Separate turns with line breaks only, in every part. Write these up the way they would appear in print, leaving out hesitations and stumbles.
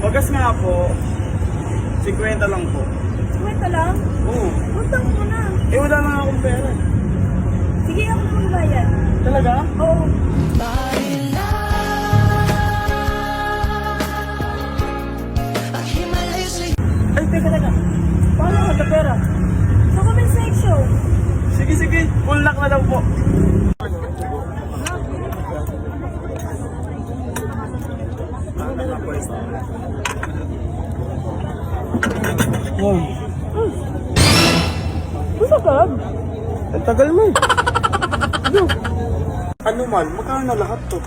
Pagas nga po, 50 lang po.
Kwenta lang?
Oo.
Utang mo na.
Eh, wala na akong pera.
Sige, ako na magbayad.
Talaga?
Oo.
Ay, teka. Paano ka sa pera?
Sa comment section.
Sige. Full lock na daw po. Wow.
Gusto ka?
Ang tagal mo eh. Ano man, magkano na lahat to?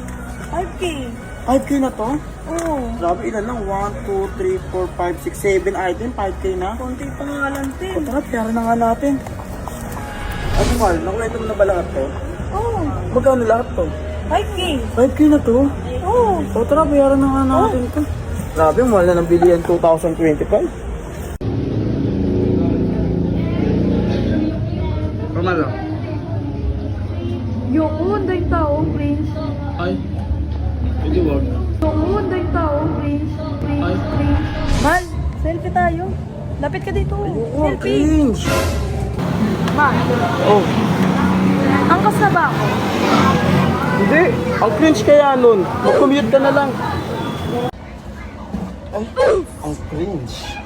5K.
5K na to?
Oo.
Grabe, ilan lang? 1, 2, 3, 4, 5, 6, 7 item, 5K na?
Konti pa nga lang,
O
Tin.
tara, pera na nga natin. Ano mal, nakulento mo na ba lahat to?
Oo.
Magkano lahat to?
5K.
5K na to?
Oo.
O tara, bayaran na nga natin to. Grabe, mahal na ng bilihan 2025. Pamalo?
Yoko, handa yung tao, Prince.
Ay, hindi wag.
Yoko, handa yung tao, Prince. Prince. Man, selfie tayo. Lapit ka dito.
Oh,
Selfie.
cringe!
Man,
Oh,
angkas na ba ako?
hindi. Ang cringe kaya nun. Mag-commute ka na lang. Ay, ang cringe.